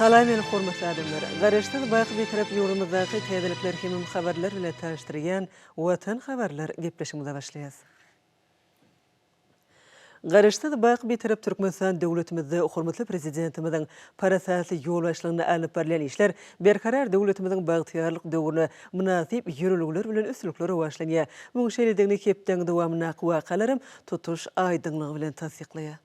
Salam el hormatly adamlar. Garajdan bayqy betarap ýolumyzdaky täzelikler hem habarlar bilen taşdyrýan Watan habarlar gepleşigimize başlaýas. Garajda bayqy betarap Türkmenistan döwletimizde hormatly prezidentimizin parasatly ýol başlygyny alyp barýan işler berkarar döwletimizin bagtyarlyk döwrüne münasip ýürülükler bilen üstünlikleri başlanýar. Bu şeýledegini kepden dowamyna wakalarym tutuş aýdynlygy bilen tasdiklaýar.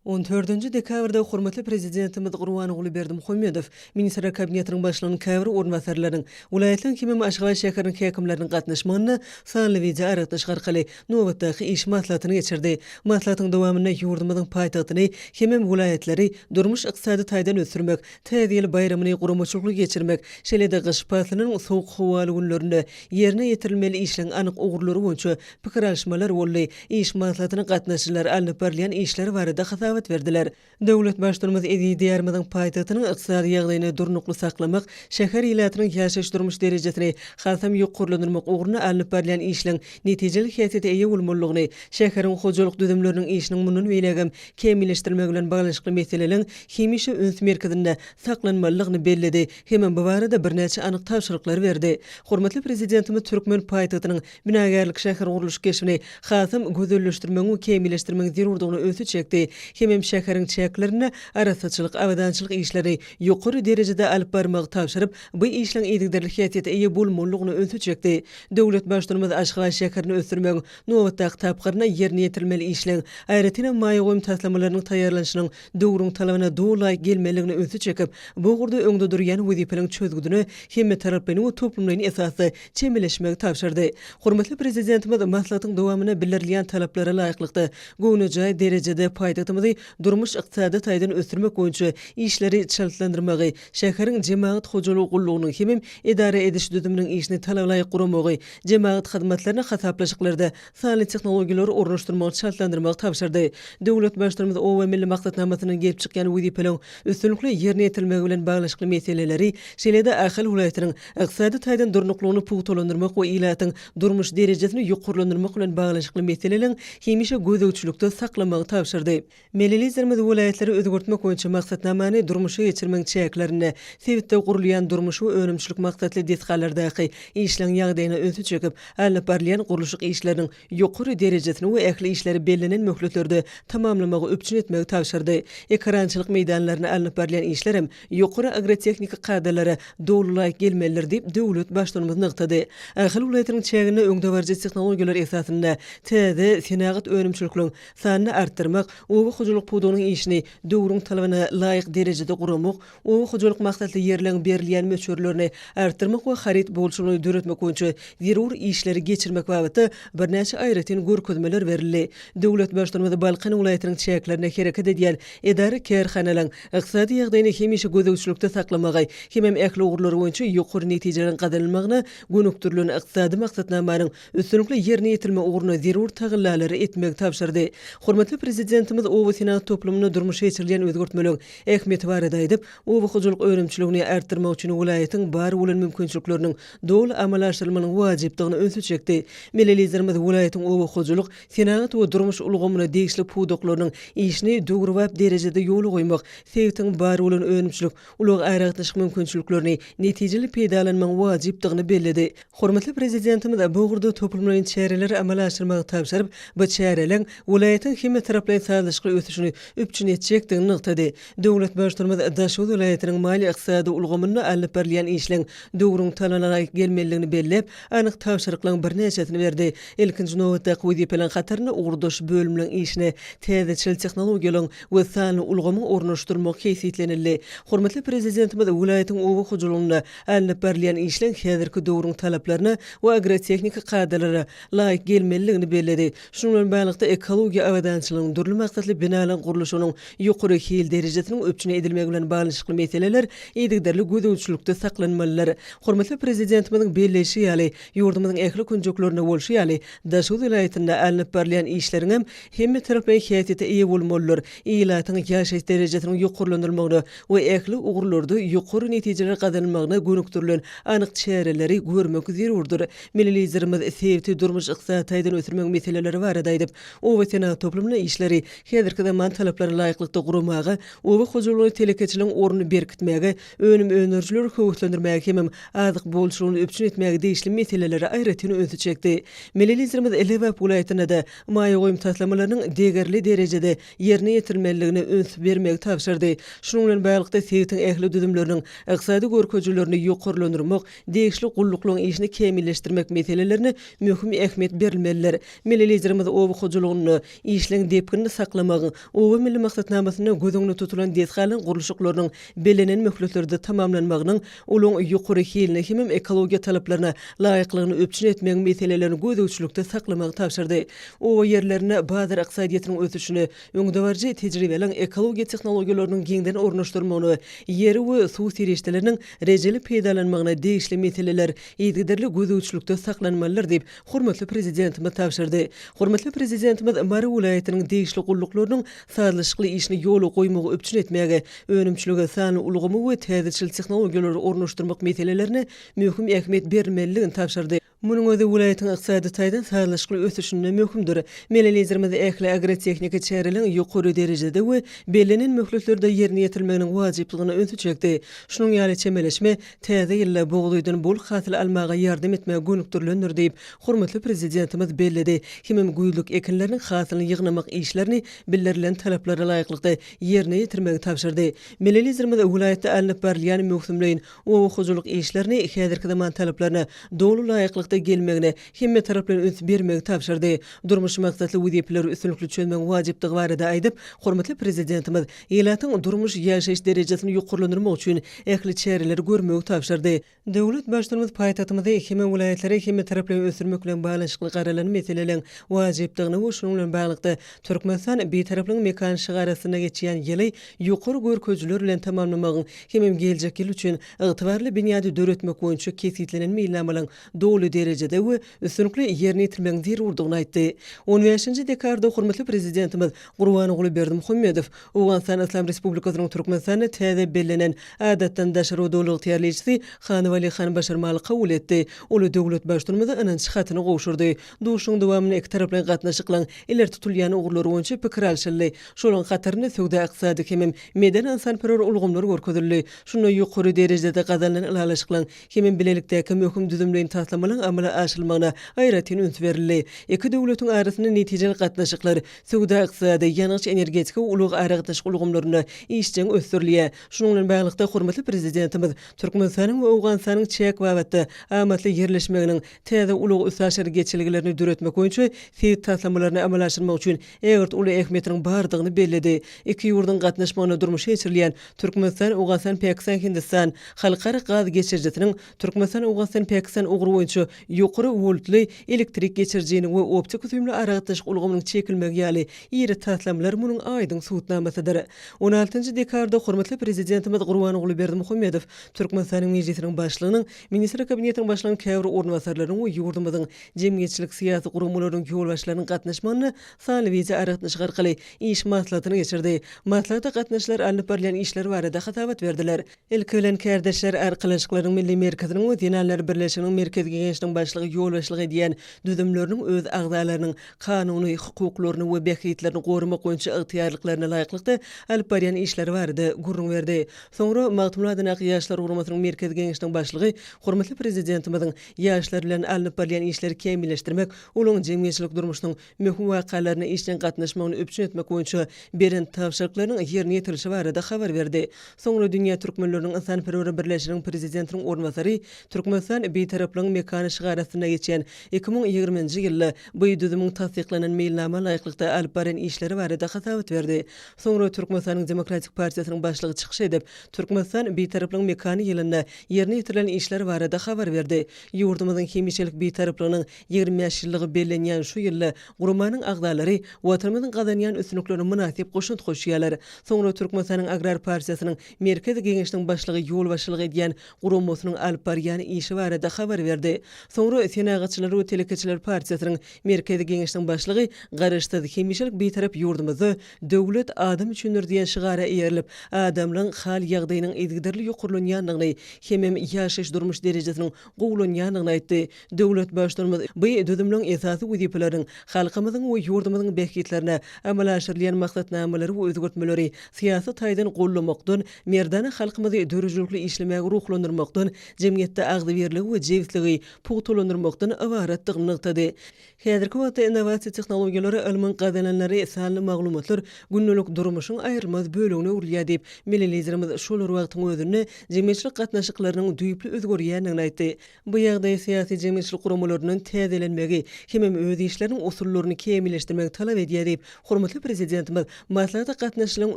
14 dekabrda hormatly prezidentimiz Gurbanuly Berdimuhammedow Ministrler Kabinetiniň başlygynyň käbir ornbasarlarynyň vilayatyň kimim Aşgabat şäheriniň häkimleriniň gatnaşmagyny sanly wije aratlyş arkaly nowatdaky iş maslahatyny geçirdi. Maslahatyň dowamyna ýurdumyzyň paýtagtyny kimim vilayatlary durmuş ykdysady taýdan ösürmek, täzeli bayramyny guramaçylyk geçirmek, şeýle-de gyş paýtlarynyň sowuk hawaly günlerinde ýerine ýetirilmeli işleň anyk ugurlary boýunça pikir alşmalar boldy. İş maslahatyna gatnaşyjylar alyp barylan işler barada verdiler. Döwlet başlygymyz Edi Diyarmyzyň paýtagtynyň ykdysady ýagdaýyny durnukly saklamak, şäher ýylatynyň ýaşaş durmuş derejesini hasam ýokurlandyrmak ugruna alyp barylan işleň netijeli häsiýete eýe bolmalygyny, şäheriň hojalyk düzümleriniň işiniň munun beýlegem kemilleşdirmek bilen baglanşykly meseleleň hemişe öns merkezinde saklanmalygyny bellidi. Hemen bu barada birnäçe anyk tapşyryklar berdi. Hormatly prezidentimiz Türkmen paýtagtynyň binagarlyk şäher guruluş geçimini hasam gözelleşdirmek we kemilleşdirmek zerurdygyny öňe çekdi. Hemem şäheriň çäklerini arasaçylyk, awadançylyk işleri ýokary derejede alyp barmagy tapşyryp, bu işleň eýdigderlik häsiýete eýe bolmalygyny öňe çekdi. Döwlet başlygymyz Aşgabat şäherini ösürmek, nowatdaky tapgyryna ýerine ýetirilmeli işleň aýratynä maýgym taslamalarynyň taýýarlanýynyň döwrüň talabyna dolaý gelmeligini öňe çekip, bu gurda öňde durýan wezipeliň çözgüdüni hemme taraplaryň we toplumlaryň esasy çemeleşmegi tapşyrdy. Hormatly prezidentimiz maslahatyň dowamyna bildirilýän talaplara laýyklykda goňajaý derejede paýtagtymyzy durmuş ykdysady taýdan ösürmek boýunça işleri çaltlandyrmagy, şäheriň jemaat hojalygy gullugyny hemem idara ediş düzüminiň işini talablaýyk guramagy, jemaat hyzmatlaryny hasaplaşyklarda sanly tehnologiýalary ornaşdyrmagy çaltlandyrmagy tapşyrdy. Döwlet başlygymyz o milli maksatnamasynyň gelip çykýan wezipeliň üstünlikli ýerine ýetilmegi bilen baglanşykly meseleleri şeýle-de ahil welaýatynyň ykdysady taýdan durnuklygyny puwtalandyrmak we ilatyň durmuş derejesini ýokurlandyrmak bilen baglanşykly meseleleň hemişe gözegçilikde saklamagy tapşyrdy. Melilizerimiz vilayatlary özgörtmek boýunça maksatnamany durmuşa geçirmek çäklerini, sebitde gurulýan durmuş we önümçilik maksatly desgalardaky işleň ýagdaýyna öňe çekip, alyp barylýan guruluşyk işleriniň ýokary derejesini we ähli işleri bellenen möhletlerde tamamlamagy öpçün etmegi tapşyrdy. Ekrançylyk meýdanlaryna alyp barylýan işlerim ýokary agrotehnika kadrlary dowlaýyk gelmelidir diýip döwlet başlygymyz nykdy. Ähli vilayatynyň çägini öňde barjy tehnologiýalar esasynda täze senagat önümçilikliň sanyny artdyrmak, owa hojalyk pudunyň işini döwrüň talabyna laýyk derejede guramak, owa hojalyk maksatly ýerleň berilýän möçürlerini artdyrmak we harit bolşulygy döretmek boýunça zerur işleri geçirmek babaty birnäçe aýratyn görkezmeler berildi. Döwlet başlygymyz Balkan vilayatynyň çäklerine hereket edýän idara kärhanalaryň ykdysady ýagdaýyny hemişe gözegçilikde saklamagy, hemem ähli ugurlary boýunça ýokary netijelerin gadanylmagyny, gönükdirilen ykdysady maksatnamanyň üstünlikli ýerine ýetilme ugruny zerur tagyllary etmek tapşyrdy. Hormatly prezidentimiz owa senat toplumyny durmuşa geçirilýän özgörtmeliň ähmiýeti barada aýdyp, owa hojalyk öňümçiligini artdyrmak üçin vilayatyň bar bolan mümkinçilikleriniň dowla amal aşyrylmagynyň wajypdygyny öňe çekdi. Melilizerimiz vilayatyň owa hojalyk, senat we durmuş ulgamyna degişli pudoklarynyň işini dogry we derejede ýoly goýmak, sebitiň bar bolan öňümçilik, ulug aýratlyşyk mümkinçiliklerini netijeli peýdalanmagyň wajypdygyny bellidi. Hormatly prezidentimiz bu gurda toplumlaryň çäreleri amal aşyrmagy tapşyryp, bu çäreleň vilayatyň hemme taraplaryň sazlaşykly ösüşini öpçün etjekdigini nykdy. Döwlet başlygymyz Daşow vilayatynyň mali ykdysady ulgamyny alyp barylan işleň döwrüň talabyna laýyk gelmeligini bellep, anyk tapşyryklaryň birnäçesini berdi. Ilkinji nowatdaky wezipeliň hatarına ugurdaş bölümleň işine täze tehnologiýalaryň we sanly ulgamyň ornaşdyrmak heýsiýetlenildi. Hormatly prezidentimiz vilayatyň owa hojalygyna alyp barylan işleň häzirki döwrüň talaplaryna we agrotehnika kadrlary laýyk gelmeligini belledi. Şundan baglanykda ekologiýa awadançylygynyň durly maksatly binalan guruluşynyň ýokary hil derejesiniň öpçüne edilmegi bilen baglanşykly meseleler eýdigderli gözegçilikde saklanmalylar. Hormatly prezidentimiziň belleşi ýaly ýurdumyzyň ähli künjeklerini bolşy ýaly Daşow vilayatynda alyp barylýan işleriň hem hemme taraplaryň häsiýete eýe bolmalylar. Ilatyň ýaşaş derejesiniň ýokurlandyrmagyny we ähli ugurlarda ýokary netijeler gadanylmagyna gönükdirilen anyk çäreleri görmek zerurdur. Melilizerimiz sebiti durmuş ykdysady taýdan ösürmek meseleleri barada aýdyp, owa senat toplumyna işleri häzirki häzirki zaman talaplary laýyklykda guramagy, owa huzurlugy telekeçiliň ornuny berkitmäge, önüm önerjileri höwütlendirmäge hemem azyk bolşulygyny öpçün etmäge diýişli meseleleri aýratyn öňe çekdi. Milletizmimiz Elebap welaýatyna da maýa goýum taslamalarynyň degerli derejede ýerine ýetirmeligine öňsüp bermegi tapşyrdy. Şunuň bilen baglyqda Sewitiň ähli düzümleriniň ykdysady görkezjilerini ýokarlandyrmak, degişli gulluklyň işini kemilleşdirmek meselelerini möhüm ähmiýet berilmeliler. Milletizmimiz owa huzurlugyny, işleň depkini saklamagy, owa milli maksatnamasyna gözüňde tutulan desgalyň gurulşyklarynyň belenen möhletlerde tamamlanmagynyň uluň ýokary heline hemem ekologiýa talaplaryna laýyklygyny öpçün etmek meselelerini gözüçlükde saklamagy tapşyrdy. Owa ýerlerine bazar yksadyýatynyň ösüşini, öňdebarjy tejribeliň ekologiýa tehnologiýalarynyň giňden ornaşdyrmagyny, ýeri we suw serişdeleriniň rejeli peýdalanmagyna degişli meseleler ýetdirli gözüçlükde saklanmalydyr diýip hormatly prezidentimiz tapşyrdy. Hormatly prezidentimiz Mary welaýatynyň degişli gulluklarynyň sazlyşykly işini ýola goýmagy öpçün etmäge, önümçüligi sany ulgamy we täzeçil tehnologiýalary ornaşdyrmak meselelerini möhüm ähmiýet berilmeligini tapşyrdy. Munyň özi welaýatyň ykdysady taýdan sazlyşykly ösüşine möhümdir. Milletizmimiz ähli agrotehnika çäreliň ýokary derejede we belenen möhletlerde ýerine ýetirmeginiň wajyplygyny öňe çekdi. Şunuň ýaly çemeleşme täze ýylla bogduýdan bol hasyl almaga ýardam etmäge gönükdirlendir diýip hormatly prezidentimiz bellidi. Hemem güýlük ekinleriniň hasylyny ýygnamak işlerini bildirilen talaplara laýyklykda ýerine ýetirmegi tapşyrdy. Milletizmimiz welaýatda alınıp berilýän möhümleýin owa huzurluk işlerini häzirki zaman talaplaryna dolu laýyklyk gelmegine hemme taraplarynyn öňe bermegi tapşyrdy. Durmuş maksatly wezipleri üstünlikli çözmek wajypdygy barada aýdyp, hormatly prezidentimiz ýylatyň durmuş ýaşaýyş derejesini ýokarlandyrmak üçin ähli çäreleri görmegi tapşyrdy. Döwlet başlygymyz paýtagtymyzda hemme welaýatlary hemme taraplarynyn ösürmek bilen baglanşykly garalaryň meselelerini wajypdygyny we şunuň bilen baglykda Türkmenistan beýtaraplyň mekanik arasyna geçýän ýyly ýokary görkezjiler bilen tamamlamagyň hemem geljek ýyl üçin ygtybarly binýady döretmek boýunça kesitlenen meýilnamalaryň dolu derejede we üstünlikli ýerine ýetirmegiň zerurdygyny aýtdy. 15-nji dekarda hormatly prezidentimiz Gurbanuly Berdimuhammedow Owganistan Islam Respublikasynyň Türkmenistany täze bellenen adatdan daşary dowlat ýerleşisi Hanywali Khan başarmaly kabul etdi. Ol döwlet başlygymyza anançy hatyny gowşurdy. Duşuň dowamyny iki tarap bilen gatnaşyklaryň iler tutulýan ugrulary boýunça pikir alşyldy. Şolaryň hatyryny söwda ykdysady hemem meden insanperwer ulgamlar görkezildi. Şunu ýokary derejede gazanlanan alaşyklaryň hemem bilelikdäki möhüm düzümleýin taslamalyň amala aşylmagyna aýratyn öňe berildi. Iki döwletiň arasyny netijeli gatnaşyklar söwda ykdysady, ýanyç energetika ulug aragatnaşyk ulgamlaryny işçiň ösdürilýär. Şunuň bilen baglykda hormatly prezidentimiz Türkmenistanyň we Owganistanyň çek wagtda amatly ýerleşmeginiň täze ulug üsaşary geçiliglerini döretmek boýunça sewit taslamalaryny amala aşyrmak üçin egert uly ähmiýetiniň bardygyny bellidi. Iki ýurduň gatnaşmagyna durmuş geçirilýän Türkmenistan, Owganistan, Pakistan, Hindistan halkara gaz geçirjisiniň Türkmenistan, Owganistan, Pakistan ugru boýunça ýokary voltly elektrik geçirjini we optik tüýümli aragatnaşyk ulgamynyň çekilmegi ýaly ýeri taslamlar munyň aýdyň suwutnamasydyr. 16-njy dekarda hormatly prezidentimiz Gurbanuly Berdimuhammedow Türkmenistanyň mejlisiniň başlygynyň, minister kabinetiniň başlygynyň käbir ornwasarlarynyň we ýurdumyzyň jemgyýetçilik syýasy gurumlarynyň ýolbaşlarynyň gatnaşmagyny sanly wiza aragatnaşyk arkaly iş maslahatyny geçirdi. Maslahatda gatnaşyklар alınıp berilýän işler barada hatabat berdiler. Ilki bilen kärdeşler arkalaşyklaryň milli merkeziniň we dinanlar birleşiginiň merkezgi gençligiň başlygy ýolbaşlyk edýän düzümleriniň öz agzalarynyň kanuny hukuklaryny we bekiýetlerini gorumak boýunça ygtyýarlyklaryna laýyklykda alyp barýan işleri barada gurrun berdi. Soňra Magtumladyň ýaşlar guramasynyň merkezgi gençligiň başlygy hormatly prezidentimiziň ýaşlar bilen alyp barýan işleri kemilleşdirmek, olaryň jemgyýetçilik durmuşynyň möhüm wakalaryna işden gatnaşmagyny öpçün etmek boýunça beren tapşyrıklarynyň ýerine ýetirilişi barada habar berdi. Soňra dünýä türkmenleriniň insanperwer birleşiginiň prezidentiniň ornwasary Türkmenistan beýtaraplyň mekanik arasyna geçýän 2020-nji ýylda bu düzümüň tasdiklanan meýilnama laýyklykda alyp barýan işleri barada hasabat berdi. Soňra Türkmenistanyň Demokratik Partiýasynyň başlygy çykyş edip, Türkmenistan beýtaraplyň mekanik ýylynda ýerine ýetirilen işler barada habar berdi. Ýurdumyzyň hemişelik beýtaraplygynyň 25 ýyllygy bellenýän şu ýylda gurumanyň agdalary watanymyzyň gazanýan üstünliklerini münasip goşunt goşýarlar. Soňra Türkmenistanyň Agrar Partiýasynyň merkezi geňeşligiň başlygy ýol başlygy edýän gurumasynyň alyp barýan işi barada habar berdi. Soňra Senagatçylar we Telekeçiler Partiyasının merkezi geňeşiniň başlygy garaşdy hemişelik betarap ýurdumyzy döwlet adam üçindir diýen şygara eýerilip, adamlaryň hal ýagdaýynyň edgiderli ýokurlanýanlygyny hemem ýaşaş durmuş derejesiniň gowlanýanlygyny aýtdy. Döwlet başlarymyz bu dödümliň esasy wezipalaryň halkymyzyň we ýurdumyzyň behkitlerine amal aşyrylýan maksatnamalary we özgörtmeleri syýasy taýdan gollamakdan, merdany halkymyzy dörüjlükli işlemäge ruhlandyrmakdan, jemgyýetde agzybirligi we jewsligi puwtulandyrmakdan ibaratdygyny nykdy. Häzirki wagtda innovasiýa tehnologiýalary ilmiň gadananlary sanly maglumatlar günnelik durmuşyň aýrylmaz bölegine urulýar diýip milletlerimiz şol wagtyň özünde jemgyýetçilik gatnaşyklarynyň düýpli özgörýändigini aýtdy. Bu ýagdaý syýasy jemgyýetçilik guramalarynyň täzelenmegi hemem öz işleriniň usullaryny kemilleşdirmegi talap edýär diýip hormatly prezidentimiz maslahatda gatnaşyklaryň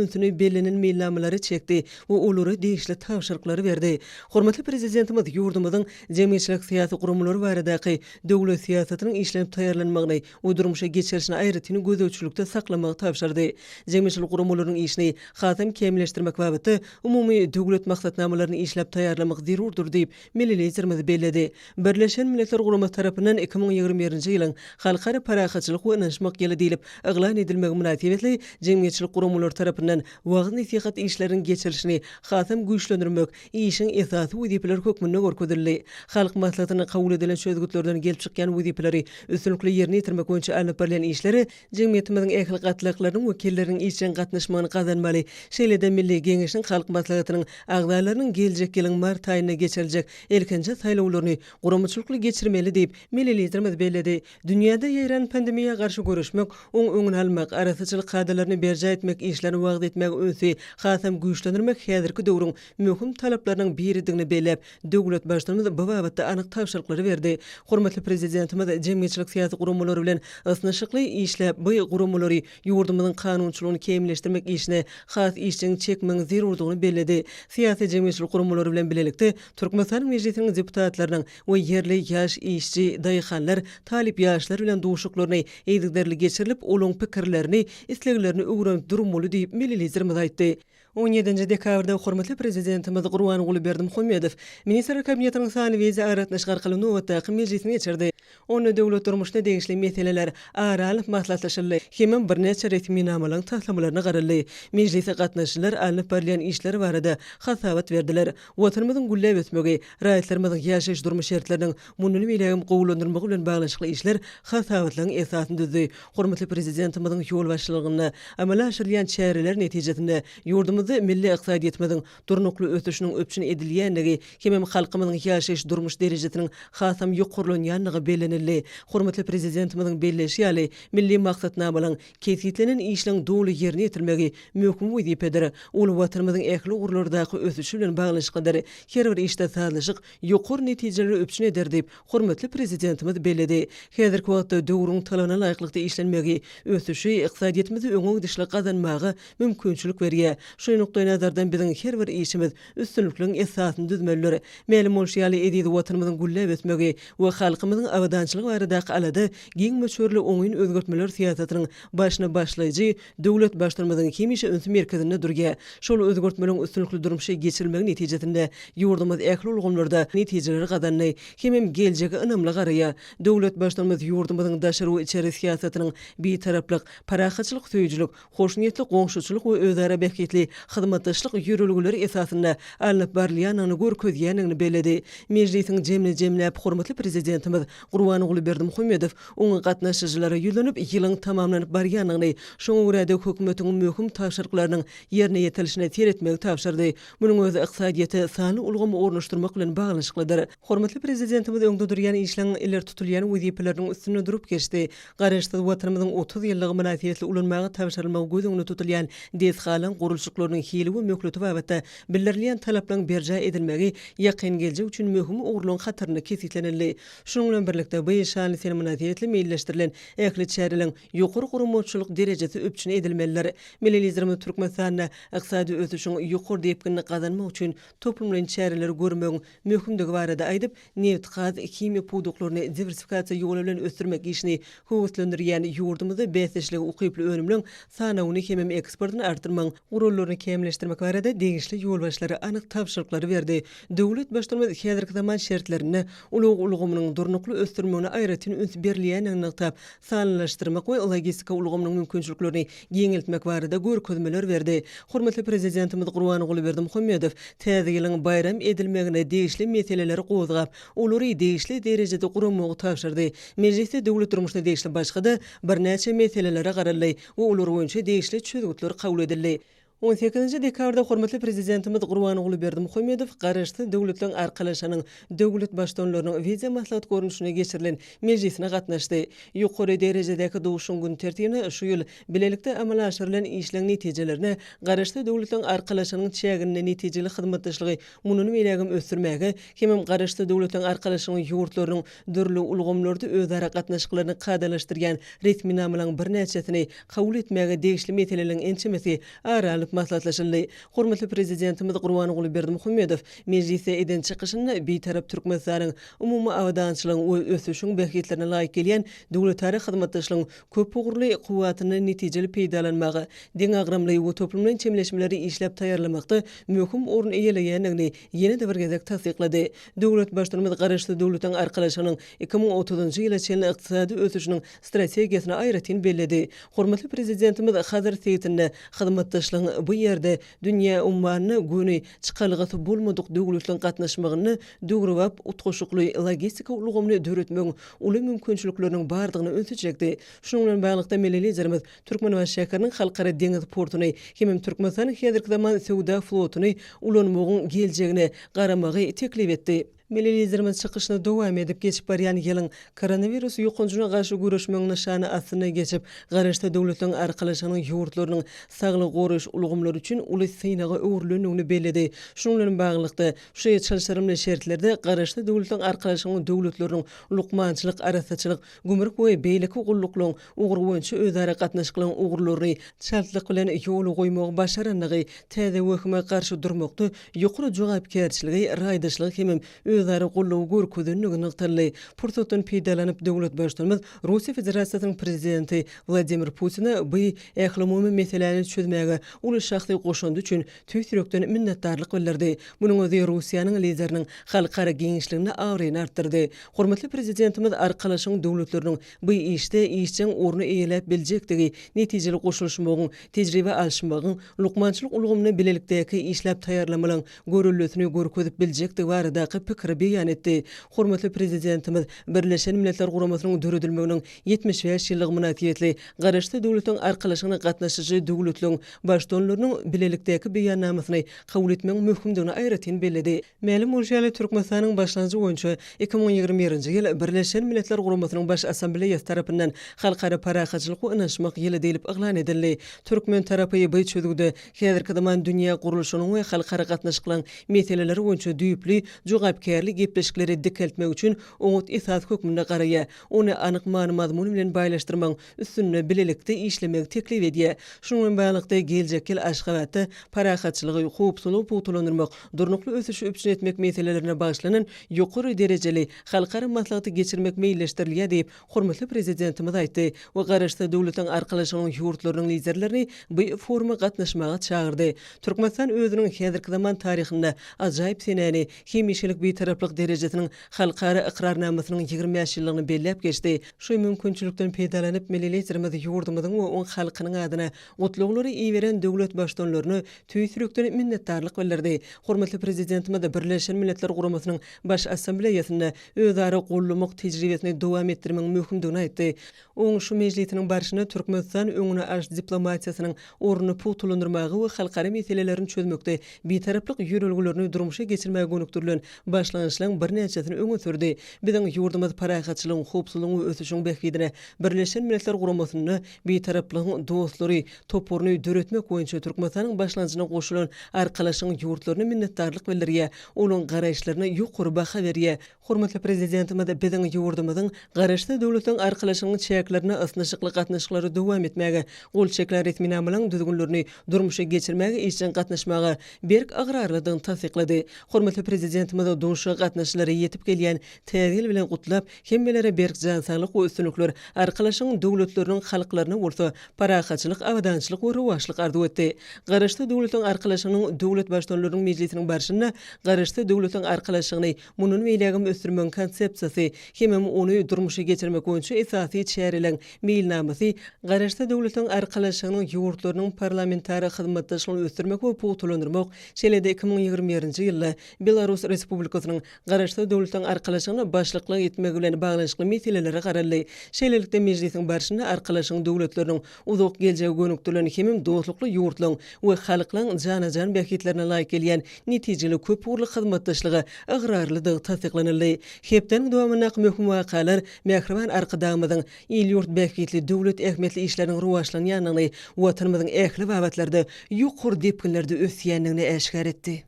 önsüni bellenen meýilnamalary çekdi we olary degişli tawşyrklary berdi. Hormatly prezidentimiz ýurdumyzyň jemgyýetçilik syýasy guramalary baradaky döwlet syýasatynyň işlenip taýýarlanmagyny we durmuşa geçirişini aýrytyny gözegçilikde saklamagy tapşyrdy. Jemgyýetçilik guramalarynyň işini hasam kemilleşdirmek babatda umumy döwlet maksatnamalaryny işläp taýýarlamak zerurdur diýip milletlerimiz belledi. Birleşen Milletler Guraması tarapyndan 2021-nji ýylyň halkara parahatçylyk we ynanşmak ýyly diýilip eglan edilmegi münasibetli jemgyýetçilik guramalary tarapyndan wagt nasihat işleriniň geçirişini hasam güýçlendirmek işiň esasy wezipeler hökmünde görkezildi. Halk maslahatyny kabul edilen sözgütlerden gelip çykýan wezipeleri üstünlikli ýerine ýetirmek boýunça alyp berilen işleri jemgyýetimiziň ähli gatlyklarynyň wekilleriniň işçiň gatnaşmagyny gazanmaly. Şeýle-de Milli Geňeşiň halk maslahatynyň agzalarynyň geljek ýylyň mart aýyna geçiriljek erkençe saýlawlaryny guramaçylykly geçirmeli diýip milletlerimiz belledi. Dünýäde ýaýran pandemiýaga garşy görüşmek, öňüni almak, arasyçylyk kadrlaryny berja etmek, işlerini wagt etmek öňsü hasam güýçlendirmek häzirki döwrüň möhüm talaplarynyň biridigini bellep, döwlet başlarymyz bu babatda anyk tawşyryklary berdi. Hormatly prezidentimiz jemgyýetçilik syýasy guramalary bilen ysnaşykly işläp, bu guramalary ýurdumyzyň kanunçylygyny kemilleşdirmek işine has işçiň çekmeň zerurdygyny belledi. Syýasy jemgyýetçilik guramalary bilen bilelikde Türkmenistan mejlisiniň deputatlarynyň we yerli ýaş işçi, daýyhanlar, talip ýaşlar bilen duşuklaryny edgiderli geçirilip, olaň pikirlerini, isleglerini öwrenip durmaly diýip milletlerimiz aýtdy. 17 dekabrda hormatly prezidentimiz Gurban Gulyberdimuhammedow ministrler kabinetining sany wezi aratnaş arkaly nowatdaky mejlisini geçirdi. Onu döwlet durmuşyna degişli meseleler aralyp maslahatlaşyldy. Hemem bir neçe resminamalaryň taslamalaryna garaldy. Mejlise gatnaşyjylar alyp berilen işler barada hasabat berdiler. Watanymyzyň güllep ötmegi, raýatlarymyzyň ýaşaş durmuş şertleriniň munduny beýlegim gowlandyrmagy bilen baglanşykly işler hasabatlaryň esasyny düzdi. Hormatly prezidentimizin ýol başçylygyna amala aşyrylýan çäreler netijesinde ýurdumyzda milli iqtisadiýetimiziň durnukly ösüşiniň öpçün edilýändigi, hemem halkymyzyň ýaşaş durmuş derejesiniň hasam ýokurlanýanlygy bellenildi. Hormatly prezidentimiziň belleşi ýaly milli maksatnamalaryň kesitlenen işleň dowly ýerine ýetirmegi möhüm wezipedir. Ol watanymyzyň ähli urlardaky ösüşi bilen baglanşyklydyr. Her bir işde sazlaşyk ýokur netijeleri öpçün eder diýip hormatly prezidentimiz belledi. Häzirki wagtda döwrüň talanyna laýyklykda işlenmegi ösüşi iqtisadiýetimizi öňe dişli gazanmagy mümkinçilik berýär. Şu noktaý nazardan biziň her bir işimiz üstünlükliň esasyny düzmelidir. Mälim bolşýaly edýdi watanymyzyň güllep ötmegi we halkymyzyň awadançylygy baradaky alada giň möçörli oňyn özgörtmeler syýasatynyň başyna başlaýjy döwlet başlarymyzyň hemişe önsü merkezinde durýar. Şol özgörtmelerin üstünlükli durmuşy geçirilmegi netijesinde ýurdumyz ähli ulgamlarda netijeleri gazandy. Hemem geljegi ynamly garaýar. Döwlet başlarymyz ýurdumyzyň daşary we içeri syýasatynyň bir taraplyk, parahatçylyk söýüjülük, hoşnýetli goňşuçylyk we özara behkitli hyzmatdaşlyk ýürülgüleri esasynda alınıp barylýanyny görkezýändigini belledi. Mejlisiň jemle hormatly prezidentimiz Gurban Gulyberdimuhammedow oňa gatnaşyjylara ýülenip ýylyň tamamlanyp barýanyny, şoňa görä-de hökümetiň möhüm taşyrklarynyň ýerine ýetilişine teretmegi tapşyrdy. Munyň özü iqtisadiýaty sany ulgamy ornaşdyrmak bilen baglanşyklydyr. Hormatly prezidentimiz öňde durýan işleň iler tutulýan wezipeleriniň üstüne durup geçdi. Garaşdy watanymyzyň 30 ýyllygy münasibetli ulanmagy tapşyrylmagy gözüňde tutulýan desgalan gurulşyklarynyň hili we mökleti babatda bildirilýän talaplaryň berja edilmegi ýakyn geljek üçin möhüm ugruluň hatyryny kesitlenildi. Şonuň bilen birlikde bu şanly sen münasibetli meýilleşdirilen ähli çäreliň ýokary gurulmaçylyk derejesi öpçün edilmeliler. Milletlerimiz Türkmenistanyň iqtisady ösüşiň ýokary depkini gazanmak üçin toplumlaryň çäreleri görmegi möhümdigi barada aýdyp, neft, gaz, kimya puwduklaryny diversifikasiýa ýolu bilen ösdürmek işini höwüslendirýän ýurdumyzda beseşligi ukyply önümliň sanawyny hemem eksportyny artyrmagyň urullaryny ýygyny kemleşdirmek barada degişli ýolbaşlary anyk tapşyrıklary berdi. Döwlet başlanma häzirki zaman şertlerini ulug ulugumynyň durnukly ösdürmegine aýratyn üns berliýän ýa-da sanlaşdyrmak we logistika ulugumynyň mümkinçiliklerini giňeltmek barada görkezmeler berdi. Hormatly prezidentimiz Gurban Gulyberdimuhammedow täze ýylyň bayram edilmegine degişli meseleleri gozgap, olary degişli derejede guramagy tapşyrdy. Meclisde döwlet durmuşyna degişli başga-da bir näçe meselelere garaly we olar boýunça degişli çözgütler kabul edildi. 18 dekabrda hormatly prezidentimiz Gurban Gulyberdimuhammedow garaşdy döwletleriň arkalaşanyň döwlet başdanlarynyň vize maslahat görünüşine geçirilen meclisine gatnaşdy. Ýokary derejedäki dowuşun gün tertibine şu ýyl bilelikde amal aşyrylan işleň netijelerine garaşdy döwletleriň arkalaşanyň çägine netijeli hyzmatdaşlygy mununy melegim ösdürmäge hemem garaşdy döwletleriň arkalaşanyň ýurtlarynyň dürli ulgamlarda özara gatnaşyklaryny kadalaşdyrýan resmi namalaryň bir näçesini kabul etmäge degişli meseleleriň ençemesi araly maslahatlaşyldy. Hormatly prezidentimiz Gurban Gulyberdimuhammedow meclise eden çykyşyny beýtarap Türkmenistanyň umumy awdançylygyň we ösüşiň behgitlerine laýyk gelýän döwletary hyzmatdaşlygyň köp ugurly kuwatyny netijeli peýdalanmagy, deň agramly we toplumyň çemleşmeleri işläp taýýarlamakda möhüm orun eýeleýändigini ýene-de bir gezek tasdiklady. Döwlet başdanymyz garaşdy döwletiň arkalaşanyň 2030-njy ýyla çenli ykdysady ösüşiniň strategiýasyny aýratyn bellidi. Hormatly prezidentimiz hazır seytinde hyzmatdaşlygyň bu ýerde dünýä ummanyny göni çykalgyty bolmadyk döwletleriň gatnaşmagyny döwrüp utgoşukly logistika ulgamyny döretmek uly mümkinçilikleriniň bardygyny öňsüçekdi. Şunuň bilen baglykda Meleliýerimiz Türkmenbaş şäheriniň halkara deňiz portuny hemem Türkmenistanyň häzirki zaman sowda flotuny ulanmagyň geljegine garamagy teklip etdi. Meleliýerimiz çykyşyna dowam edip geçip barýan ýylyň koronavirus ýokunjyna garşy güreşmegiň nyşany asyna geçip garaşdy döwletleriň arkalaşanyň ýurtlarynyň saglyk goruş ulgamlary üçin uly synaga öwrülendigini bellidi. Şunuň bilen baglykda şu ýetişirmeli şertlerde garaşdy döwletleriň arkalaşanyň döwletleriniň lukmançylyk, arasaçylyk, gümrük we beýleki gulluklygyň ugur boýunça özara gatnaşyklaryň ugurlary şartlyk bilen ýoly goýmagy başaranlygy, täze höküme garşy durmakda ýokary jogapkärçiligi, raýdaşlyk hemem özara gollaw görkezdenligini nyktaly. Pursatdan peýdalanyp döwlet başdanymyz Russiýa Federasiýasynyň prezidenti Vladimir Putin'a bu ählimumy meselelerini çözmäge uly şahsy goşundy üçin tüýsürekden minnetdarlyk bildirdi. Munyň özi Russiýanyň lideriniň halkara geňişligini awryn artdyrdy. Hormatly prezidentimiz arkalaşyň döwletleriniň bu işde işçiň orny eýelep biljekdigi, netijeli goşulmagyň, tejribe alşmagyň, lukmançylyk ulgamyny bilelikdäki işläp taýýarlamagyň görüllüsini görkezip biljekdigi baradaky pikir beýan etdi. Hormatly prezidentimiz Birleşen Milletler Guramasynyň döredilmeginiň 75 ýyllyk münasibetli garaşdy döwletiň arkalaşygyna gatnaşyjy döwletleriň başdanlarynyň bilelikdäki beýannamasyny kabul etmek möhümdigini aýratyn bellidi. Mälim bolýaly Türkmenistanyň başlanjy boýunça 2021-nji ýyl Birleşen Milletler Guramasynyň baş assambleýasy tarapyndan halkara parahatçylyk we ynanşmak ýyly diýilip eglan edildi. Türkmen tarapy bu çözgüde häzirki zaman dünýä gurulşynyň we halkara gatnaşyklaryň meseleleri boýunça düýpli jogapkärlik gepleşikleri dikeltmek üçin oňut esas hökmüne garaýa, ony anyk mazmun bilen baýlaşdyrmaň üstünde bilelikde işlemek teklip edýär. Şunuň bilen baglykda geljek ýyl Aşgabatda parahatçylygy howpsuzlygy putulandyrmak, durnukly ösüşi öpçün etmek meselelerine başlanan ýokary derejeli halkara maslahaty geçirmek meýilleşdirilýär diýip hormatly prezidentimiz aýtdy we garaşdy döwletiň arkalaşanyň ýurtlarynyň liderlerini bu forma gatnaşmaga çağırdy. Türkmenistan özüniň häzirki zaman taryhynda ajaýyp senäni hemişelik beýtaraplyk derejesiniň halkara iqrarnamasynyň 20 ýyllygyny bellep geçdi. Şu mümkinçilikden peýdalanyp Meleliýerimiz ýurdumyzyň we oň halkynyň adyna gutluklary iýeren döwlet başdanlaryny tüýsürekden minnetdarlyk bildirdi. Hormatly prezidentimiz Birleşen Milletler Guramasynyň baş assambleýasynda özara gollamak tejribesini dowam etdirmek möhümdigini aýtdy. Oň şu meclisiniň barşyna Türkmenistan öňüne aş diplomatiýasynyň ornuny putulandyrmagy we halkara meselelerini çözmekde beýtaraplyk ýörelgilerini durmuşa geçirmäge gönükdirilen başlanýyşlaryň bir näçesini öňe sürdi. Biziň ýurdumyz parahatçylygyň, howpsuzlygyň we ösüşiň behgidine Birleşen Milletler Guramasyny beýtaraplygyň dostlary toporny döretmek boýunça Türkmenistanyň başlanjyna goşulan arkalaşyň ýurtlaryna minnetdarlyk bildirýär. Olaryň garaşlaryna ýokary baha berýär. Hormatly prezidentimiz biziň ýurdumyzyň garaşdy döwletiň arkalaşynyň çäklerini asnaşykly gatnaşyklary dowam etmäge, gol çekler resmi namalaryň düzgünlerini durmuşa geçirmäge işçiň gatnaşmagy berk agrarlydygyny tasdiklady. Hormatly prezidentimiz duňşy durmuşa gatnaşylary ýetip gelýän täzil bilen gutlap, hemmelere berk jansanlyk we üstünlikler arkalaşyň döwletleriniň halklaryna bolsa parahaçylyk, awadançylyk we rowaşlyk arzu etdi. Garaşdy döwletiň arkalaşynyň döwlet başdanlarynyň mejlisiniň barşyna garaşdy döwletiň arkalaşygyny munun meýlegim ösdürmek konsepsiýasy hemem ony durmuşa geçirmek boýunça esasy çärelen meýilnamasy garaşdy döwletiň arkalaşygynyň ýurtlarynyň parlamentary hyzmatdaşlygyny ösdürmek we puwtulandyrmak şeýlede 2021-nji ýylda Belarus Respublikasynyň garaşdy döwletiň arkalaşygyny başlyklyk etmek bilen baglanşykly meselelere garaldy. Şeýlelikde mejlisiň barşyna arkalaşygyň döwletleriniň uzak geljegi gönükdirlerini hemem dostlukly ýurtlaryň we halklaryň jana-jan beýiklerine laýyk gelýän netijeli köp uğurly hyzmatdaşlygy agrarlydygy tasdiklanyldy. Hepden dowamyna möhüm wakalar Mehriban arkadamyzyň il-ýurt beýikli döwlet ähmetli işleriniň rowaşlanýanyny watanymyzyň ähli wagtlarda ýokur depkinlerde ösýänligini eşkar etdi.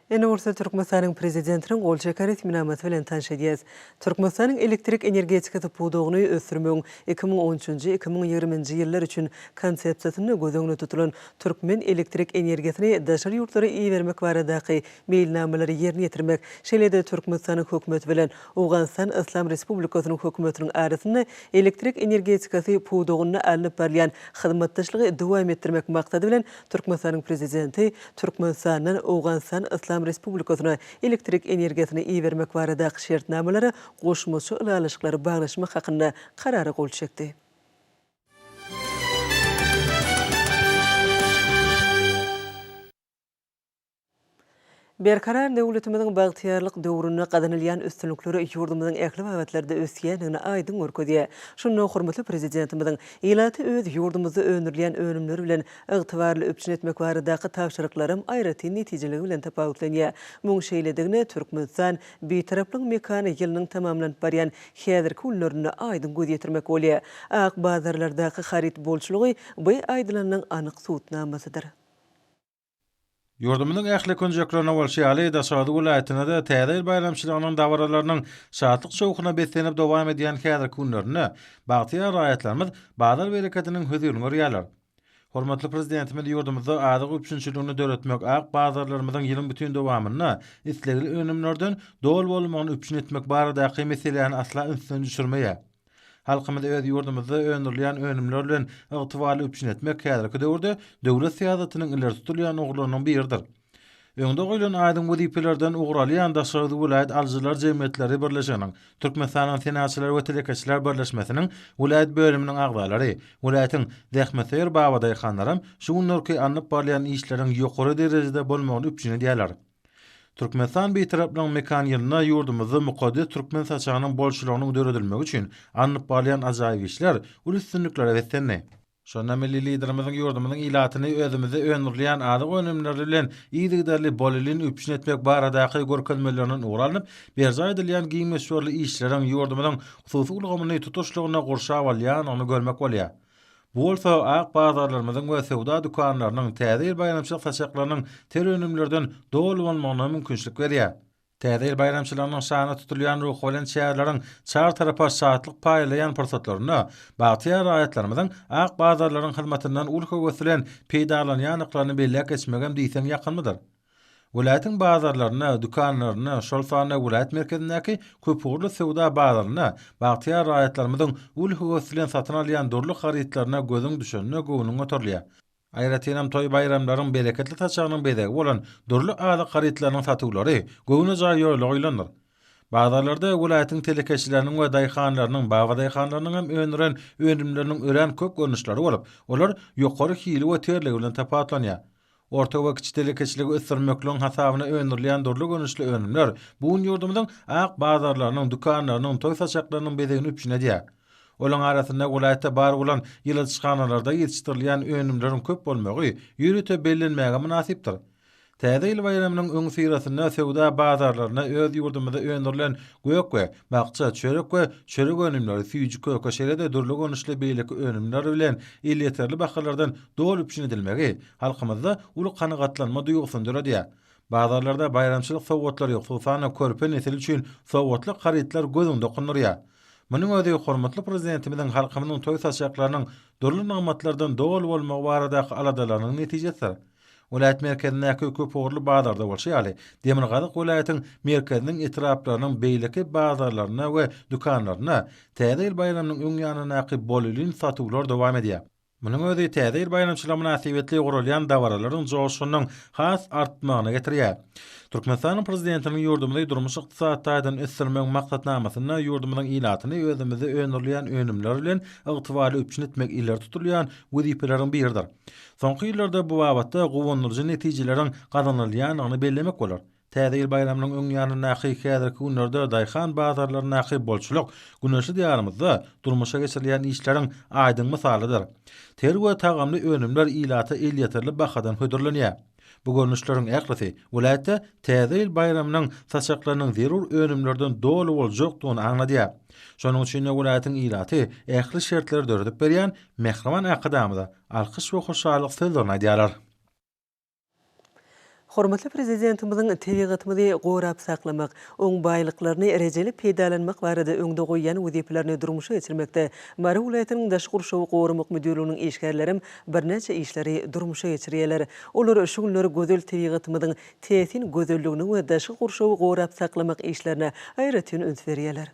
Enursa Türkmenistanyň prezidentiniň Golçakar etminamaty bilen tanşadýas. Türkmenistanyň elektrik energetikasy puwdugyny ösdürmegiň 2013-2020-nji ýyllar üçin konsepsiýasyny gözüňde tutulan Türkmen elektrik energiýasyny daşary ýurtlara iýermek baradaky meýilnamalary ýerine ýetirmek, şeýlede Türkmenistanyň hökümeti bilen Awganistan Islam Respublikasynyň hökümetiniň arasynda elektrik energetikasy puwdugyny alyp barýan hyzmatdaşlygy dowam etdirmek maksady bilen Türkmenistanyň prezidenti Türkmenistanyň Awganistan Islam Respublikasyna elektrik energiýasyny iýermek baradaky şertnamalary goşmaçy ulaşyklary baglaşmak hakynda karary gol çekdi. Berkarar döwletimiziň bagtyarlyk döwrüne gadanylýan üstünlikleri ýurdumyzyň ähli wagtlarda ösýänligini aýdyn görkezýär. Şonu hormatly prezidentimiziň ýylaty öz ýurdumyzda öňürleýän önümleri bilen ygtybarly öpçün etmek baradaky tapşyryklarym aýraty netijeligi bilen tapawutlanýar. Muň şeýledigine Türkmenistan beýtaraplyk mekany ýylynyň tamamlanyp barýan häzirki günlerini aýdyn göz ýetirmek bolýar. Ak bazarlardaky harit bolçulugy bu aýdylanyň anyk suwutnamasydyr. Yurdumynyň ähli konjeklerine bolşaýaly da Şady welaýatyna da täze bayramçylygynyň dawralarynyň şatlyk şowkuna beslenip dowam edýän häzirki günlerini bagtyar raýatlarymyz bazar bereketiniň hödürüne görýärler. Hormatly prezidentimiz ýurdumyzda adyk üçinçiligini döretmek, ak bazarlarymyzyň ýylyň bütün dowamyny islegli önümlerden dol bolmagyny üçin etmek baradaky meselelerni asla üstüne düşürmeýär. Halkymyz öz ýurdumyzda öňürleýän önümler bilen ygtybarly üçin etmek häzirki döwürde döwlet siýasatynyň ileri tutulýan ugrulynyň biridir. Öňde goýulan aýdym wezipelerden ugralýan daşary welaýat aljylar jemgyýetleri birleşiginiň Türkmenistanyň senatçylar we telekeçiler birleşmesiniň welaýat bölüminiň agdalary, welaýatyň Dähmeseýer Babaday hanlarym şu günlerki anyp barýan işleriň ýokary derejede bolmagyny üçin edýärler. Türkmenistan beýtaraplyk mekan ýylyna ýurdumyzda mukaddes türkmen saçagynyň bolşulugyny döredilmegi üçin anyp barýan ajaýyp işler ul üstünliklere wetdenni. Şonda milli liderimiziň ýurdumynyň ilatyny özümizde öňürleýän adyk önümleri bilen ýygydarly bolylyn üçin etmek baradaky görkezmeleriniň ugralanyp berza edilýän giýmeşwerli işleriň ýurdumynyň hususy ulgamyny tutuşlygyna gurşap alýan ony görmek bolýar. Bu bolsa ak bazarlarymyzyň we sewda dukanlarynyň täze bayramçylyk saçaklarynyň ter önümlerden dol bolmagyna mümkinçilik berýär. Täze bayramçylarynyň şana tutulýan ruh bilen şäherleriň çar tarapa saatlyk paýlaýan pursatlaryny bagtyar raýatlarymyzyň ak bazarlarynyň hyzmatyndan ulka götüren peýdalanýan aklaryny bellek geçmegem diýsem ýakynmydyr. Welaýatyň bazarlaryna, dukanlaryna, şol sany welaýat merkezindäki köpürli sewda bazarlaryna bagtyar raýatlarymyzyň ulka götüren satyn alýan durly haritlaryna gözüň düşenine göwnüň oturlýar. Aýratynam toy bayramlaryň bereketli taçagynyň bedegi bolan durly adyk haritlarynyň satywlary göwüne jaýýarly oýlandyr. Bazarlarda welaýatyň telekeçileriniň we daýhanlarynyň, baga daýhanlarynyň hem öňüren önümleriniň ören köp görnüşleri bolup, olar ýokary hili we terligi bilen tapawutlanýar. Orta we kiçik telekeçiligi ösdürmekliň hasabyna öňürleýän durly görnüşli önümler bu ýurdumyzyň ak bazarlarynyň, dukanlarynyň, toy saçaklarynyň bedegini üçin edýär. Olaň arasynda welaýatda bar bolan ýylçykanlarda ýetişdirilýän önümleriň köp bolmagy ýürüte bellenmäge münasipdir. Täze ýyl bayramynyň öň sirasyna sewda bazarlaryna öz ýurdumyzda öňürlen gök we bakça, çörek we çörek önümleri süýjü köke şeýlede durly görnüşli beýleki önümler bilen ýeterli bahalardan dol üçin edilmegi halkymyzda uly kanagatlanma duýgusyny döredýär. Bazarlarda bayramçylyk sowgatlary ýok, sowsana körpe nesil üçin sowgatly haritlar gözüňde okunurýar. Munyň özi hormatly prezidentimiziň halkymyzyň toy saçaklarynyň durly namatlardan dol bolmagy baradaky aladalarynyň netijesi. Vilayet merkezindäki köpürli bazarda bolsa ýaly. Demirgazyk vilayetyň merkeziniň etraplarynyň beýleki bazarlaryna we dükanlaryna täze ýyl bayramynyň öň ýanynaky bolulyn satywlar dowam edýär. Munyň özi täze ýyl bayramçylygyna münasibetli gurulýan dawaralaryň joşunyň has artmagyna getirýär. Türkmenistanyň prezidentiniň ýurdumyny durmuş ykdysadydan ösürmek maksatnamasyna ýurdumynyň ilatyny özümizi öňürleýän önümler bilen ygtybarly öpçün etmek iler tutulýan wezipeleriň biridir. Soňky ýyllarda bu babatda gowunlyjy netijeleriň gazanylýanyny bellemek bolar. Täze ýyl bayramynyň öň ýanynaky häzirki günlerde daýhan bazarlarynaky bolçuluk güneşli diýarymyzda durmuşa geçirilýän işleriň aýdyň misalydyr. Terwe tagamly önümler ilaty el ýeterli bahadan hödürlenýär. Bu görnüşleriň äklisi vilayetde täze ýyl bayramynyň saçaklarynyň zerur önümlerden dolu boljagdygyny aňladýar. Şonuň üçin vilayetyň ilaty ähli şertler döredip berýän Mehriman akadamyda alkyş we hoşallyk sözlerini aýdýarlar. Hormatly prezidentimiziň tebigatymyzy gorap saklamak, oň baýlyklaryny erejeli peýdalanmak barada öňde goýýan wezipelerini durmuşa geçirmekde Mary vilayetynyň daşky gurşawy gorumak müdürlüğiniň işgärlerim birnäçe işleri durmuşa geçirýärler. Olar şu günleri gözel tebigatymyzyň tesin gözelligini we daşky gurşawy gorap saklamak işlerine aýratyn öňs berýärler.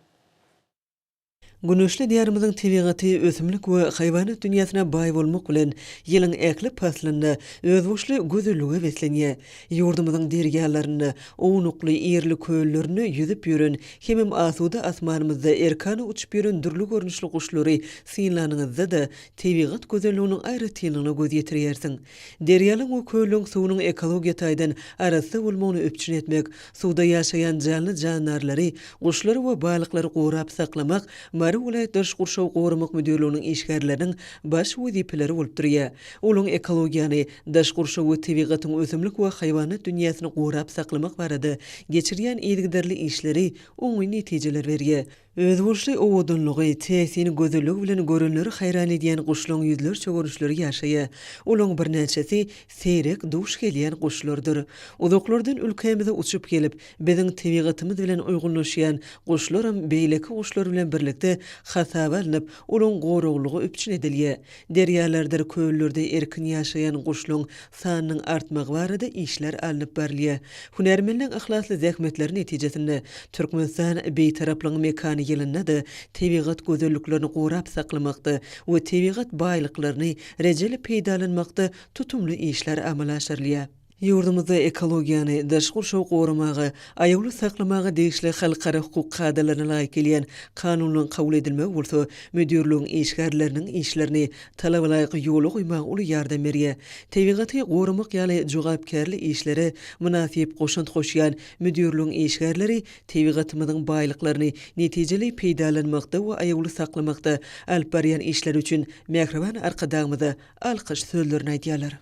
Güneşli diýarymyzyň tebigaty ösümlik we haýwanat dünýäsine baý bolmak bilen ýylyň äkli paslynda özgüşli gözelligi beslenýär. Ýurdumyzyň dergälaryny, ownukly ýerli köýlerini ýüzüp ýören, hemem asuda asmanymyzda erkany uçup ýören dürli görnüşli guşlary synlanyňyzda da tebigat gözelliginiň aýratynlygyna göz ýetirýärsiň. Derýalyň we köýlüň suwunyň ekologiýa taýdan arasy bolmagyny öpçün etmek, suwda ýaşaýan canly jandarlary, guşlary we balyklary gorap saklamak vilayet daşky gurşawy gorumak müdürlüğiniň işgärleriniň baş wezipeleri bolup durýar. Olaň ekologiýany, daşky gurşawy tebigatyň ösümlik we haýwanat dünýäsini gorap saklamak barada geçirýän ýygyderli işleri oňy netijeler berýär. Özgürçli owudunlygy, tesini gözellik bilen görünleri haýran edýän guşlaryň ýüzlerçe görnüşleri ýaşaýar. Olaň birnäçesi seyrek duş gelýän guşlardyr. Uzaklardan ülkemize uçup gelip, biziň tebigatymyz bilen uýgunlaşýan guşlarym beýleki guşlar bilen birlikde hasaba alınıp, olaň goruglygy öpçün edilýär. Derýalarda, köýlerde erkin ýaşaýan guşlaryň sanynyň artmagy barada işler alınıp berilýär. Hunermenliň ahlasly zähmetleri netijesinde Türkmenistan beýtaraplygyň mekany ýylynda da tebigat gözelliklerini gorap saklamakda we tebigat baýlyklaryny rejeli peýdalanmakda tutumly işler amala aşyrylýar. Ýurdumyzda ekologiýany, daşky gurşawy gorumagy, aýagly saklamagy degişli halkara hukuk kadalaryna laýyk gelýän kanunyň kabul edilmegi bolsa, müdürlüğiniň işgärleriniň işlerini talaba laýyk ýola goýmagy uly ýardam berýär. Tebigaty gorumak ýaly jogapkärli işlere münasip goşunt goşýan müdürlüğiniň işgärleri tebigatymyzyň baýlyklaryny netijeli peýdalanmakda we aýagly saklamakda alyp barýan işler üçin Mehriman arkadamyza alkyş sözlerini aýdýarlar.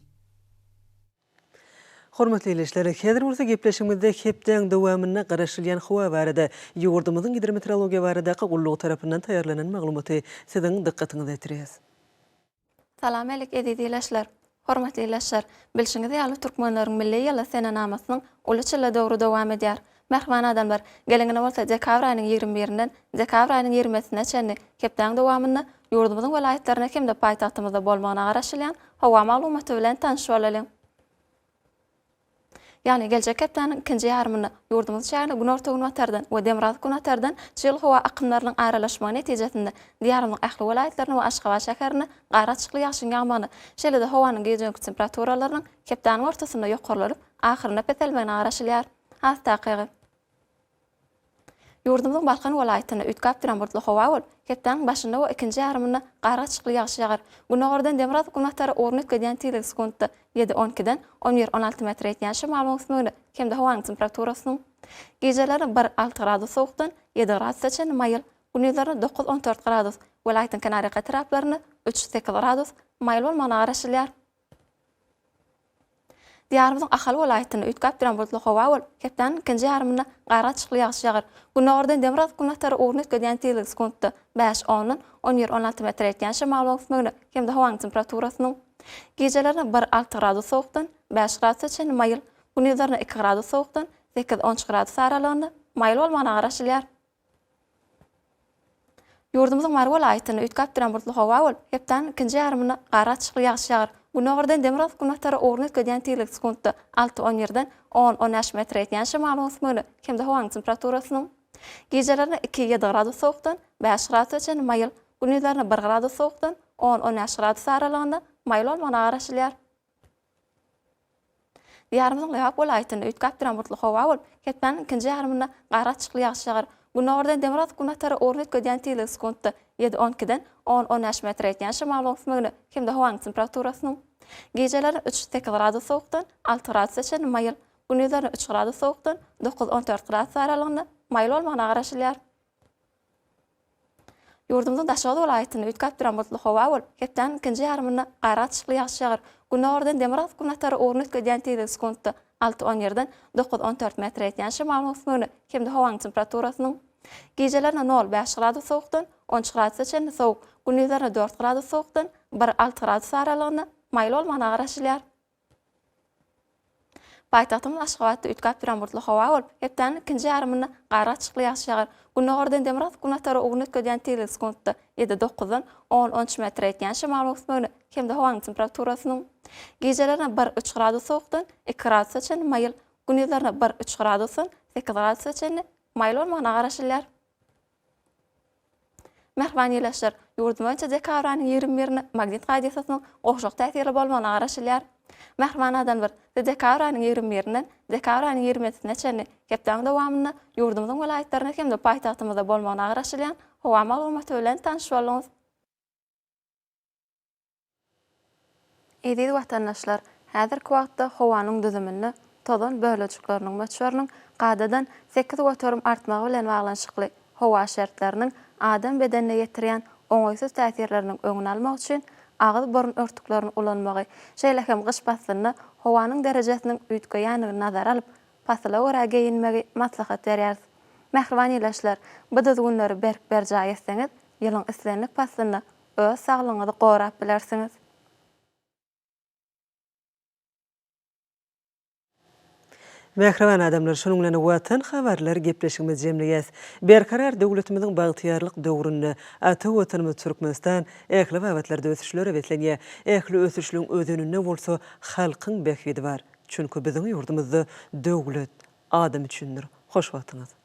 Hormatly izleyijiler, häzir bolsa gepleşigimizde hepden dowamyna garaşylýan hawa barada ýurdumyzyň hidrometeorologiýa baradaky gullugy tarapyndan taýýarlanan maglumaty siziň dikkatiňize ýetirýäs. Salam alyk izleyijiler. Hormatly izleyijiler, bilşiňiz ýaly türkmenleriň milli ýyly senanamasynyň uly çylla döwri dowam edýär. Merhaba adamlar, gelengine bolsa dekabr aýynyň 21-inden dekabr aýynyň 20-sine çenli hepden dowamyna ýurdumyzyň welaýetlerine hemde paýtagtymyzda bolmagyna garaşylýan hawa maglumaty bilen tanışyp bolalım. Yani gelecek heptanyň ikinji ýarymyny ýurdumyz şäherinde gün ortagyny watardan we Demirgazyk günatardan çyl hawa akymlarynyň aralaşmagy netijesinde diýarymyň ähli welaýetlerini we Aşgabat şäherini gara çykly ýagşyň ýagmagyny, şeýle-de hawanyň gece temperaturalarynyň heptanyň ortasynda ýokarlaryp, ahyrynda petelmegine garaşylýar. Az taýygy. Ýurdumyzyň Balkan welaýatyna ütkap duran burtly hawa bolup, heptanyň başynda we ikinji ýarymyny gara çykly ýagşy ýagar. Günogordan Demirgazyk günatary ornup gedýän tiýlik sekundda 7-12-den 11-16 metr etýän şymal mowsumyny, hemde hawanyň temperaturasynyň gejeleri 1-6 gradus sowukdan 7 gradusga çen maýyl, gündüzleri 9-14 gradus, welaýatyň kenarya etraplaryny 3-8 gradus maýyl bolmagyna garaşylýar. Diýarymyzyň ahal welaýatyny ütkap duran bulutly hawa bolup, hepden ikinji ýarymyna gara çykly ýagşy ýagar. Günogordan Demirgazyk günatary ornup gedýän tiýlik sekundda 5-10-dan 11-16 metr etýän şymal mowsumyny, hemde hawanyň temperaturasynyň gejeleri 1-6 gradus sowukdan 5 gradusga çen maýyl, gündüzleri 2 gradus sowukdan 8-13 gradus aralygynda maýyl bolmagyna garaşylýar. Ýurdumyzyň Mary welaýatyny ütkap duran bulutly hawa bolup, hepden ikinji ýarymyna gara çykly ýagşy ýagar. Günogordan Demiraz kunatara ornu etgediyen tilik sekuntta 6-10 yerden 10-15 metre etýän şu malum osmany hemde hawaň temperaturasynyň gecelerine 2-7 gradus soğukdan 5 gradus üçin mayıl, gündüzlerine 1 gradus soğukdan 10-15 gradus aralygynda mayıl bolmagy garaşylýar. Diýarymyzyň Lewap welaýatyny üýtgäp duran burtly hawa bolup, ketmäniň ikinji ýarymynda gara çykly ýagşy ýagar. Günogordan Demiraz kunatara ornu etgediyen tilik sekuntta 7-12-den 10-15 metre etýän şu malum osmany hemde hawaň temperaturasynyň geceleri 3-8 gradus soğukdan 6 gradus üçin mayıl, gündüzlerine 3 gradus soğukdan 9-14 gradus aralygynda mayıl bolmagy garaşylýar. Ýurdumyzyň Daşady welaýatyny üýtgäp duran burtly hawa bolup, ketmäniň ikinji ýarymynda gara çykly ýagşy ýagar. Günogordan Demiraz kunatara ornu etgediyen tilik sekuntta 6-10 yerden 9-14 metre etýän şu malum osmany hemde hawaň temperaturasynyň gecelerine 0-5 gradus soğukdan 13 gradus üçin soğuk, gündüzlerine 4 gradus soğukdan 1-6 gradus aralygynda mayıl bolmagy garaşylýar. Paýtagtymyň Aşgabatda üýtgäp duran burtly hawa bolup, ketmäniň ikinji ýarymynda gara çykly ýagşy ýagar. Günogordan Demiraz kunatara ornu etgediyen tilik sekuntta 7-9-dan 10-13 metre etýän şu malum osmany hemde hawaň temperaturasynyň gecelerine 1-3 gradus soğukdan 2 gradus üçin mayıl, gündüzlerine 1-3 gradusdan 8 gradus üçin mayıl bolmagy garaşylýar. Merhaba ýerleşler, ýurdum boýunça dekabranyň 21-ni magnit radiýasynyň oşak täsiri bolmagyna garaşylýar. Merhaba adamlar, dekabranyň 21-den dekabranyň 27-ne hepden dowamyny ýurdumyzyň welaýatlaryna hemde paýtagtymyzda bolmagyna garaşylýan hawa maglumaty bilen tanyşyp bolýarys. Eýdi watandaşlar, häzirki wagtda hawanyň düzümini tozan bölegçikleriniň möçberiniň gadadan 8 göterim artmagy bilen baglanşykly hawa şertleriniň adam bedenine getirýän oňaýsız täsirleriniň öňüni almak üçin ağız burun örtüklerini ulanmagy, şeýle hem gyş pasyny hawanyň derejesiniň üýtgeýäniňi nazara alyp, pasla wara geyinmegi maslahat berýär. Mähriban ýerleşler, bu günleri berk berjä etseňiz, ýylyň islenlik pasyny öz saglygyňyzy gorap bilersiňiz. Mähriban adamlar, şonuň bilen watan habarlar gepleşigimiz jemleýäs. Berkarar döwletimiziň bagtyýarlyk döwründe ata watanymyz Türkmenistan ähli wagtlarda ösüşlere betlenýär. Ähli ösüşlüň ödününde bolsa halkyň bekýidi bar. Çünki biziň ýurdumyzda döwlet adam üçindir. Hoş wagtyňyz.